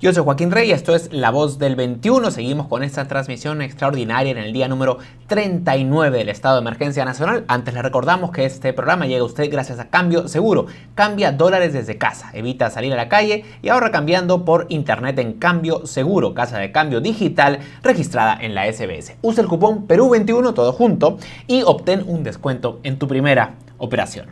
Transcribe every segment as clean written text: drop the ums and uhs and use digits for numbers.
Yo soy Joaquín Rey, esto es La Voz del 21. Seguimos con esta transmisión extraordinaria en el día número 39 del estado de emergencia nacional. Antes le recordamos que este programa llega a usted gracias a Cambio Seguro. Cambia dólares desde casa, evita salir a la calle y ahorra cambiando por internet en Cambio Seguro, casa de cambio digital registrada en la SBS. Usa el cupón Perú21 todo junto y obtén un descuento en tu primera operación.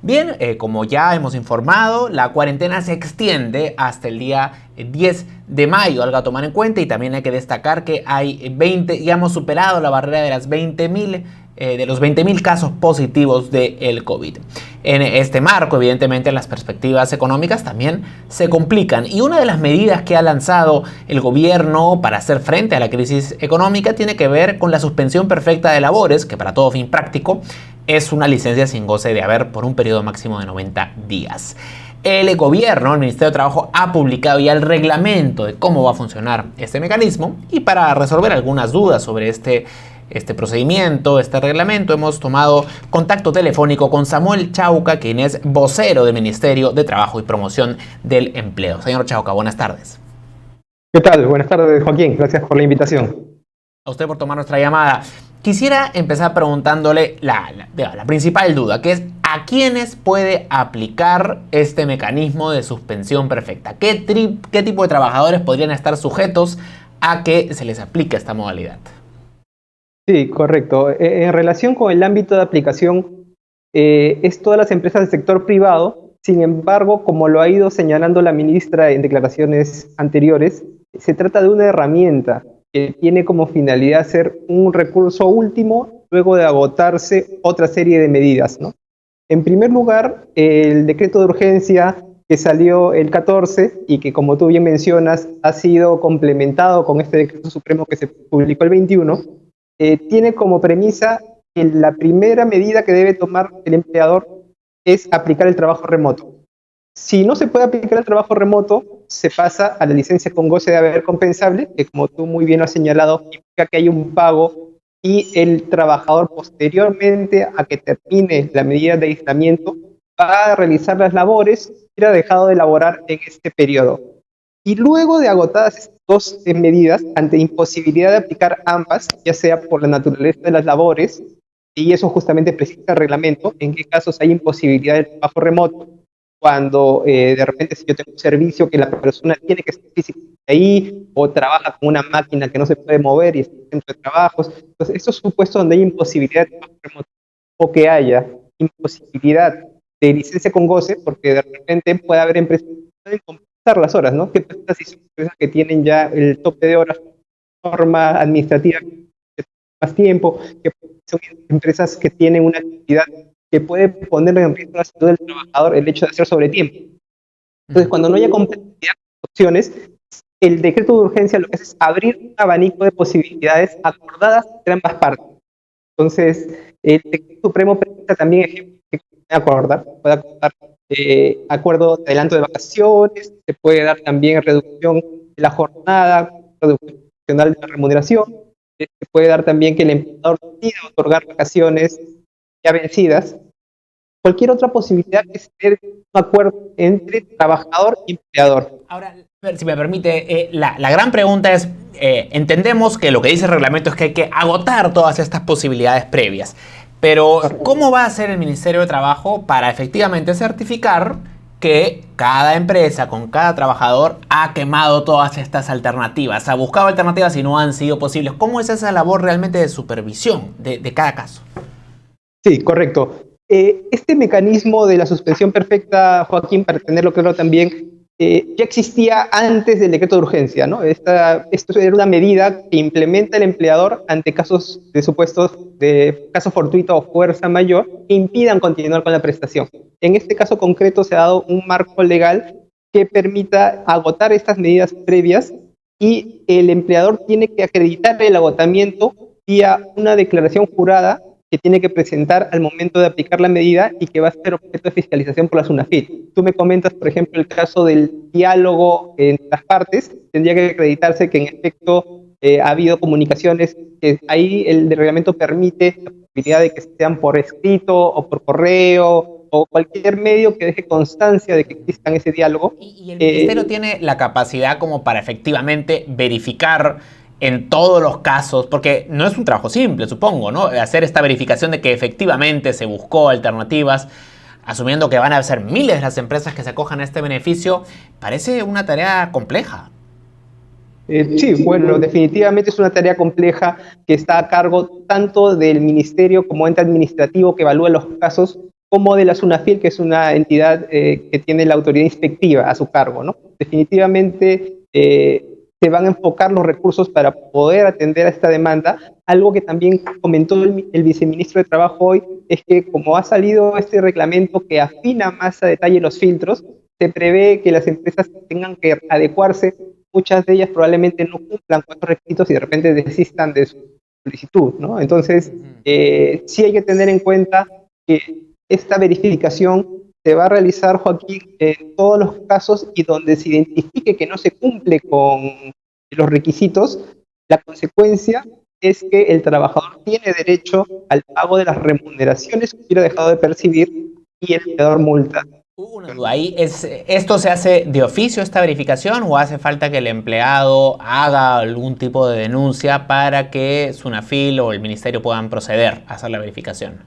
Bien, como ya hemos informado, la cuarentena se extiende hasta el día 10 de mayo, algo a tomar en cuenta, y también hay que destacar que ya hemos superado la barrera de las 20.000 de los 20.000 casos positivos del COVID. En este marco, evidentemente, las perspectivas económicas también se complican. Y una de las medidas que ha lanzado el gobierno para hacer frente a la crisis económica tiene que ver con la suspensión perfecta de labores, que para todo fin práctico es una licencia sin goce de haber por un periodo máximo de 90 días. El gobierno, el Ministerio de Trabajo, ha publicado ya el reglamento de cómo va a funcionar este mecanismo, y para resolver algunas dudas sobre este procedimiento, este reglamento, hemos tomado contacto telefónico con Samuel Chauca, quien es vocero del Ministerio de Trabajo y Promoción del Empleo. Señor Chauca, buenas tardes. ¿Qué tal? Buenas tardes, Joaquín. Gracias por la invitación. A usted por tomar nuestra llamada. Quisiera empezar preguntándole la principal duda, que es ¿a quiénes puede aplicar este mecanismo de suspensión perfecta? ¿Qué tipo de trabajadores podrían estar sujetos a que se les aplique esta modalidad? Sí, correcto. En relación con el ámbito de aplicación, es todas las empresas del sector privado. Sin embargo, como lo ha ido señalando la ministra en declaraciones anteriores, se trata de una herramienta que tiene como finalidad ser un recurso último luego de agotarse otra serie de medidas, ¿no? En primer lugar, el decreto de urgencia que salió el 14 y que, como tú bien mencionas, ha sido complementado con este decreto supremo que se publicó el 21, tiene como premisa que la primera medida que debe tomar el empleador es aplicar el trabajo remoto. Si no se puede aplicar el trabajo remoto, se pasa a la licencia con goce de haber compensable, que, como tú muy bien has señalado, implica que hay un pago y el trabajador, posteriormente a que termine la medida de aislamiento, va a realizar las labores que ha dejado de elaborar en este periodo. Y luego de agotadas estas dos medidas, ante imposibilidad de aplicar ambas, ya sea por la naturaleza de las labores, y eso justamente precisa el reglamento, en qué casos hay imposibilidad de trabajo remoto, cuando de repente si yo tengo un servicio que la persona tiene que estar físicamente ahí, o trabaja con una máquina que no se puede mover y está dentro de trabajos. Entonces, estos supuestos donde hay imposibilidad de trabajo remoto, o que haya imposibilidad de licencia con goce, porque de repente puede haber empresas que pueden compensar las horas, ¿no? ¿Qué pasa si son empresas que tienen ya el tope de horas, forma administrativa, que más tiempo, que son empresas que tienen una actividad que puede poner en riesgo la salud del trabajador el hecho de hacer sobre tiempo? Entonces, cuando no haya compatibilidad de opciones, el decreto de urgencia lo que hace es abrir un abanico de posibilidades acordadas entre ambas partes. Entonces, el decreto supremo presenta también ejemplos que puede acordar acuerdo de adelanto de vacaciones, se puede dar también reducción de la jornada, reducción de la remuneración, se puede dar también que el empleador decida otorgar vacaciones ya vencidas. Cualquier otra posibilidad es tener un acuerdo entre trabajador y empleador. Ahora, si me permite, la gran pregunta es, entendemos que lo que dice el reglamento es que hay que agotar todas estas posibilidades previas, pero ¿cómo va a hacer el Ministerio de Trabajo para efectivamente certificar que cada empresa con cada trabajador ha quemado todas estas alternativas, ha buscado alternativas y no han sido posibles? ¿Cómo es esa labor realmente de supervisión de cada caso? Sí, correcto. Este mecanismo de la suspensión perfecta, Joaquín, para tenerlo claro también, ya existía antes del decreto de urgencia, ¿no? Esto era una medida que implementa el empleador ante casos de supuestos de caso fortuito o fuerza mayor que impidan continuar con la prestación. En este caso concreto se ha dado un marco legal que permita agotar estas medidas previas, y el empleador tiene que acreditar el agotamiento vía una declaración jurada que tiene que presentar al momento de aplicar la medida y que va a ser objeto de fiscalización por la SUNAFIL. Tú me comentas, por ejemplo, el caso del diálogo entre las partes. Tendría que acreditarse que en efecto ha habido comunicaciones, que ahí el reglamento permite la posibilidad de que sean por escrito o por correo, o cualquier medio que deje constancia de que exista ese diálogo. ¿Y el ministerio tiene la capacidad como para efectivamente verificar en todos los casos? Porque no es un trabajo simple, supongo, ¿no? Hacer esta verificación de que efectivamente se buscó alternativas, asumiendo que van a ser miles de las empresas que se acojan a este beneficio, parece una tarea compleja. Sí, bueno, definitivamente es una tarea compleja que está a cargo tanto del ministerio como ente administrativo que evalúa los casos, como de la SUNAFIL, que es una entidad que tiene la autoridad inspectiva a su cargo, ¿no? Definitivamente se van a enfocar los recursos para poder atender a esta demanda. Algo que también comentó el viceministro de Trabajo hoy es que como ha salido este reglamento que afina más a detalle los filtros, se prevé que las empresas tengan que adecuarse. Muchas de ellas probablemente no cumplan con estos requisitos y de repente desistan de su solicitud, ¿no? Entonces, sí hay que tener en cuenta que esta verificación se va a realizar, Joaquín, en todos los casos y donde se identifique que no se cumple con los requisitos, la consecuencia es que el trabajador tiene derecho al pago de las remuneraciones que hubiera dejado de percibir y el empleador multa. Una duda ahí, ¿esto se hace de oficio, esta verificación, o hace falta que el empleado haga algún tipo de denuncia para que SUNAFIL o el ministerio puedan proceder a hacer la verificación?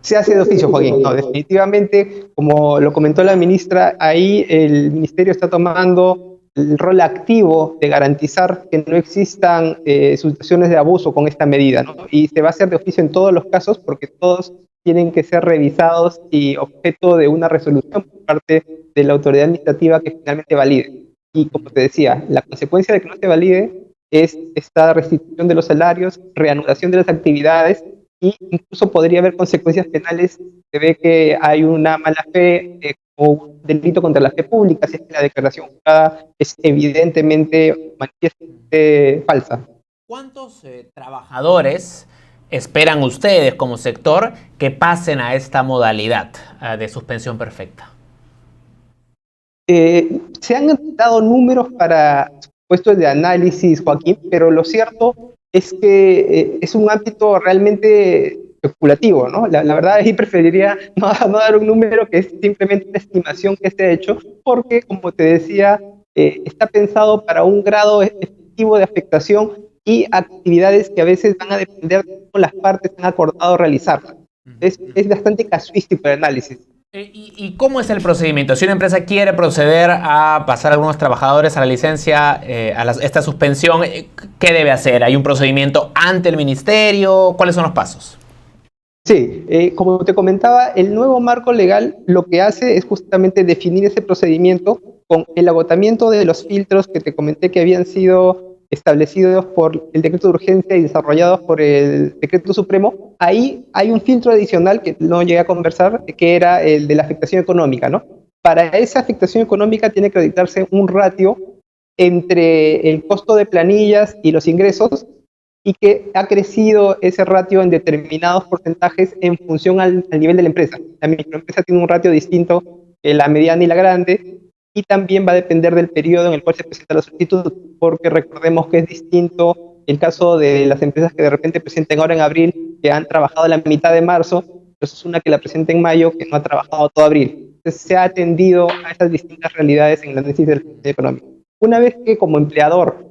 Se hace de oficio, Joaquín. No, definitivamente, como lo comentó la ministra, ahí el ministerio está tomando el rol activo de garantizar que no existan situaciones de abuso con esta medida, ¿no? Y se va a hacer de oficio en todos los casos porque todos tienen que ser revisados y objeto de una resolución por parte de la autoridad administrativa que finalmente valide. Y como te decía, la consecuencia de que no se valide es esta restitución de los salarios, reanudación de las actividades e incluso podría haber consecuencias penales. Se ve que hay una mala fe o un delito contra la fe pública si es que la declaración jurada es evidentemente manifiestamente falsa. ¿Cuántos trabajadores esperan ustedes como sector que pasen a esta modalidad de suspensión perfecta? Se han dado números para puestos de análisis, Joaquín, pero lo cierto es que es un ámbito realmente especulativo, ¿no? La verdad es que preferiría no dar un número que es simplemente una estimación que se ha hecho, porque, como te decía, está pensado para un grado efectivo de afectación y actividades que a veces van a depender de cómo las partes han acordado realizarlas. Es bastante casuístico el análisis. ¿Y cómo es el procedimiento? Si una empresa quiere proceder a pasar a algunos trabajadores a la licencia, esta suspensión, ¿qué debe hacer? ¿Hay un procedimiento ante el ministerio? ¿Cuáles son los pasos? Sí, como te comentaba, el nuevo marco legal lo que hace es justamente definir ese procedimiento con el agotamiento de los filtros que te comenté que habían sido establecidos por el decreto de urgencia y desarrollados por el decreto supremo. Ahí hay un filtro adicional que no llegué a conversar, que era el de la afectación económica, ¿no? Para esa afectación económica tiene que acreditarse un ratio entre el costo de planillas y los ingresos, y que ha crecido ese ratio en determinados porcentajes en función al nivel de la empresa. La microempresa tiene un ratio distinto que la mediana y la grande, y también va a depender del periodo en el cual se presenta la solicitud, porque recordemos que es distinto el caso de las empresas que de repente presenten ahora en abril, que han trabajado la mitad de marzo, versus una que la presenta en mayo, que no ha trabajado todo abril. Entonces se ha atendido a esas distintas realidades en el análisis del económico. Una vez que como empleador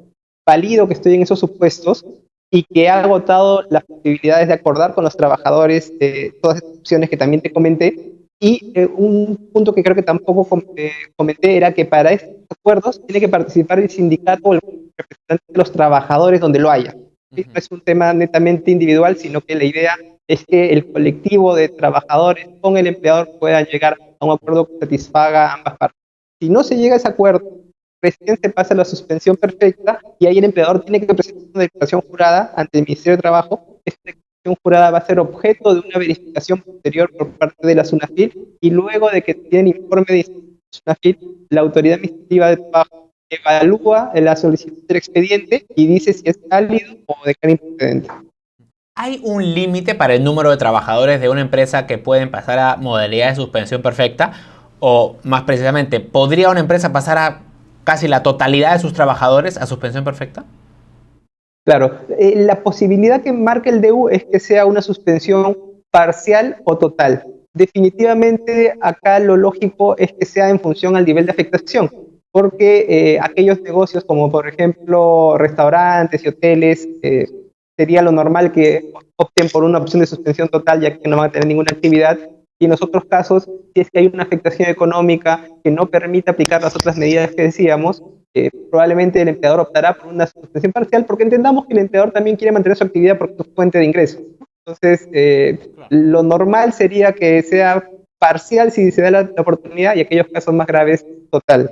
valido que estoy en esos supuestos, y que ha agotado las posibilidades de acordar con los trabajadores todas estas opciones que también te comenté. Y un punto que creo que tampoco comenté era que para estos acuerdos tiene que participar el sindicato o el representante de los trabajadores donde lo haya. No es un tema netamente individual, sino que la idea es que el colectivo de trabajadores con el empleador puedan llegar a un acuerdo que satisfaga a ambas partes. Si no se llega a ese acuerdo, recién se pasa la suspensión perfecta y ahí el empleador tiene que presentar una declaración jurada ante el Ministerio de Trabajo. Esta declaración jurada va a ser objeto de una verificación posterior por parte de la SUNAFIL, y luego de que tiene informe de SUNAFIL, la Autoridad Administrativa de Trabajo evalúa la solicitud del expediente y dice si es válido o declara improcedente. ¿Hay un límite para el número de trabajadores de una empresa que pueden pasar a modalidad de suspensión perfecta? O más precisamente, ¿podría una empresa pasar a casi la totalidad de sus trabajadores a suspensión perfecta? Claro, la posibilidad que marca el DU es que sea una suspensión parcial o total. definitivamente acá lo lógico es que sea en función al nivel de afectación, porque aquellos negocios como por ejemplo restaurantes y hoteles, sería lo normal que opten por una opción de suspensión total ya que no van a tener ninguna actividad, y en los otros casos, si es que hay una afectación económica que no permite aplicar las otras medidas que decíamos, probablemente el empleador optará por una suspensión parcial, porque entendamos que el empleador también quiere mantener su actividad porque es su fuente de ingresos. Entonces, lo normal sería que sea parcial si se da la oportunidad, y aquellos casos más graves, total.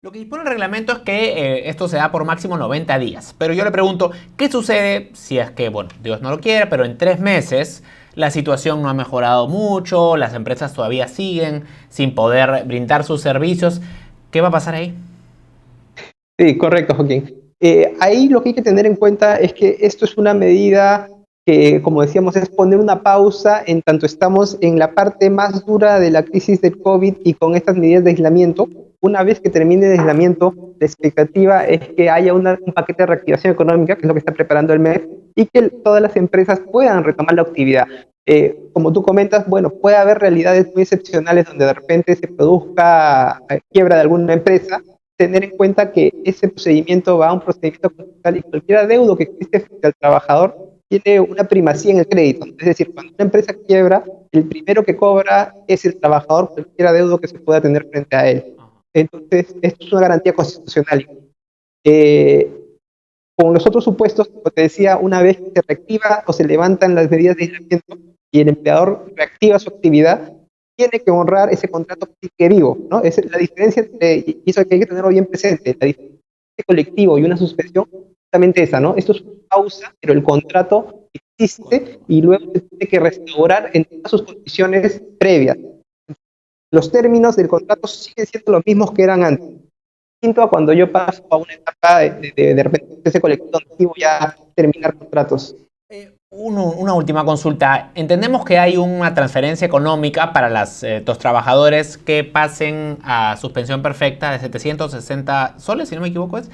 Lo que dispone el reglamento es que esto se da por máximo 90 días. Pero yo le pregunto, ¿qué sucede si es que, bueno, Dios no lo quiera, pero en 3 meses la situación no ha mejorado mucho, las empresas todavía siguen sin poder brindar sus servicios? ¿Qué va a pasar ahí? Sí, correcto, Joaquín. Ahí lo que hay que tener en cuenta es que esto es una medida que, como decíamos, es poner una pausa en tanto estamos en la parte más dura de la crisis del COVID y con estas medidas de aislamiento. Una vez que termine el aislamiento, la expectativa es que haya un paquete de reactivación económica, que es lo que está preparando el MEF, y que todas las empresas puedan retomar la actividad. Como tú comentas, bueno, puede haber realidades muy excepcionales donde de repente se produzca quiebra de alguna empresa. Tener en cuenta que ese procedimiento va a un procedimiento concursal y cualquier adeudo que existe frente al trabajador tiene una primacía en el crédito. Es decir, cuando una empresa quiebra, el primero que cobra es el trabajador, cualquier adeudo que se pueda tener frente a él. Entonces, esto es una garantía constitucional. Eh, con los otros supuestos, como te decía, una vez que se reactiva o se levantan las medidas de aislamiento y el empleador reactiva su actividad, tiene que honrar ese contrato que vivo, ¿no? Es la diferencia entre, y eso que hay que tenerlo bien presente, la diferencia entre colectivo y una suspensión, justamente esa, ¿no? Esto es una pausa, pero el contrato existe y luego se tiene que restaurar en todas sus condiciones previas. Los términos del contrato siguen siendo los mismos que eran antes. Distinto a cuando yo paso a una etapa de repente ese colectivo donde voy a terminar contratos. Una última consulta. Entendemos que hay una transferencia económica para los trabajadores que pasen a suspensión perfecta de 760 soles, si no me equivoco es.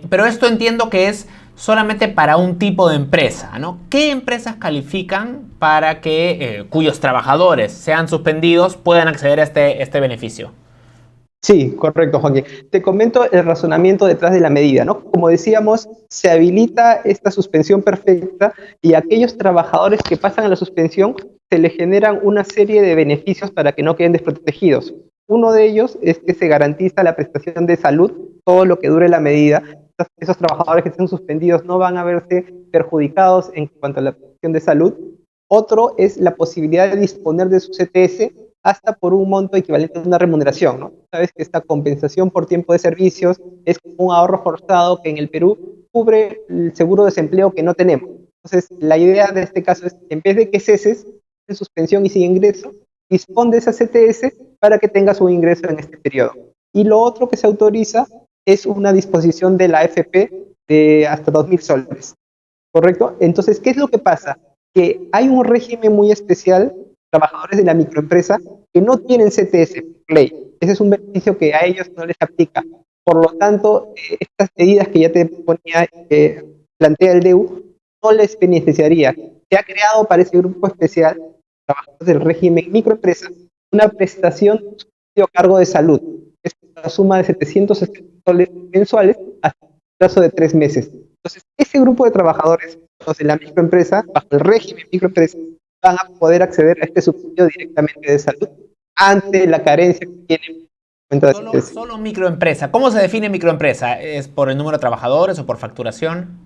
Pero esto entiendo que es solamente para un tipo de empresa, ¿no? ¿Qué empresas califican para que cuyos trabajadores sean suspendidos puedan acceder a este beneficio? Sí, correcto, Joaquín. Te comento el razonamiento detrás de la medida, ¿no? Como decíamos, se habilita esta suspensión perfecta y a aquellos trabajadores que pasan a la suspensión se les generan una serie de beneficios para que no queden desprotegidos. Uno de ellos es que se garantiza la prestación de salud todo lo que dure la medida. Esos trabajadores que estén suspendidos no van a verse perjudicados en cuanto a la prestación de salud. Otro es la posibilidad de disponer de su CTS hasta por un monto equivalente a una remuneración, ¿no? Sabes que esta compensación por tiempo de servicios es un ahorro forzado que en el Perú cubre el seguro de desempleo que no tenemos. Entonces, la idea de este caso es, en vez de que ceses en suspensión y sin ingreso, dispone de esa CTS para que tengas un ingreso en este periodo. Y lo otro que se autoriza es una disposición de la AFP de hasta 2.000 soles, ¿correcto? Entonces, ¿qué es lo que pasa? Que hay un régimen muy especial, trabajadores de la microempresa, que no tienen CTS por ley. Ese es un beneficio que a ellos no les aplica. Por lo tanto, estas medidas que ya te ponía, plantea el DEU, no les beneficiaría. Se ha creado para ese grupo especial, trabajadores del régimen microempresa, una prestación a cargo de salud. Es una suma de 760 soles mensuales hasta un plazo de 3 meses. Entonces, ese grupo de trabajadores, los de la microempresa, bajo el régimen microempresa, van a poder acceder a este subsidio directamente de salud ante la carencia que tienen. Solo microempresa. ¿Cómo se define microempresa? ¿Es por el número de trabajadores o por facturación?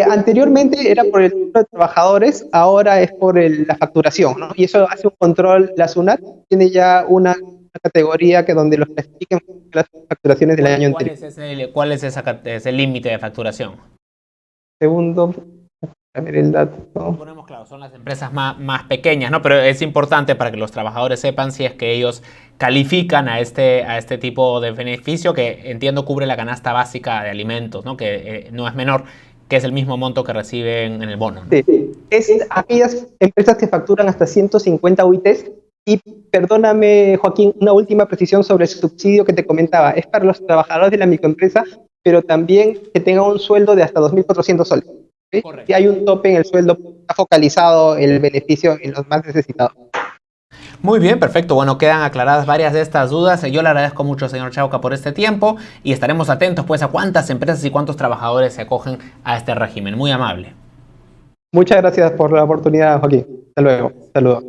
Anteriormente era por el número de trabajadores, ahora es por la facturación, ¿no? Y eso hace un control, la SUNAT tiene ya una categoría que donde los clasifiquen las facturaciones del año anterior. ¿Cuál es ese límite de facturación? Segundo, a ver el dato, ¿no? Ponemos claro, son las empresas más pequeñas, ¿no? Pero es importante para que los trabajadores sepan si es que ellos califican a este tipo de beneficio que entiendo cubre la canasta básica de alimentos, ¿no? Que no es menor, que es el mismo monto que reciben en el bono, ¿no? Sí, es aquellas empresas que facturan hasta 150 UITs. Y perdóname, Joaquín, una última precisión sobre el subsidio que te comentaba. Es para los trabajadores de la microempresa, pero también que tengan un sueldo de hasta 2.400 soles. ¿Sí? Si hay un tope en el sueldo, está focalizado el beneficio en los más necesitados. Muy bien, perfecto. Bueno, quedan aclaradas varias de estas dudas. Yo le agradezco mucho, señor Chauca, por este tiempo y estaremos atentos pues a cuántas empresas y cuántos trabajadores se acogen a este régimen. Muy amable. Muchas gracias por la oportunidad, Joaquín. Hasta luego. Saludos.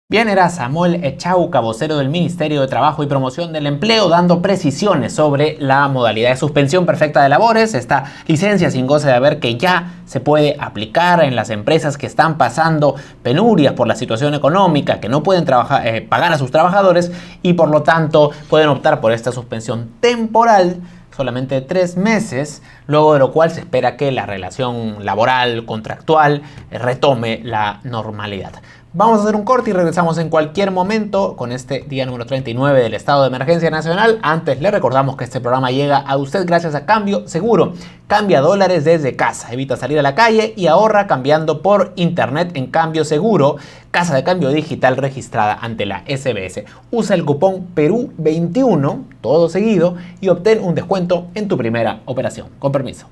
Bien, era Samuel Echauca, vocero del Ministerio de Trabajo y Promoción del Empleo, dando precisiones sobre la modalidad de suspensión perfecta de labores, esta licencia sin goce de haber que ya se puede aplicar en las empresas que están pasando penurias por la situación económica, que no pueden pagar a sus trabajadores y por lo tanto pueden optar por esta suspensión temporal solamente 3 meses, luego de lo cual se espera que la relación laboral, contractual, retome la normalidad. Vamos a hacer un corte y regresamos en cualquier momento con este día número 39 del estado de emergencia nacional. Antes le recordamos que este programa llega a usted gracias a Cambio Seguro. Cambia dólares desde casa, evita salir a la calle y ahorra cambiando por internet en Cambio Seguro, casa de cambio digital registrada ante la SBS. Usa el cupón Perú21, todo seguido, y obtén un descuento en tu primera operación. Con permiso.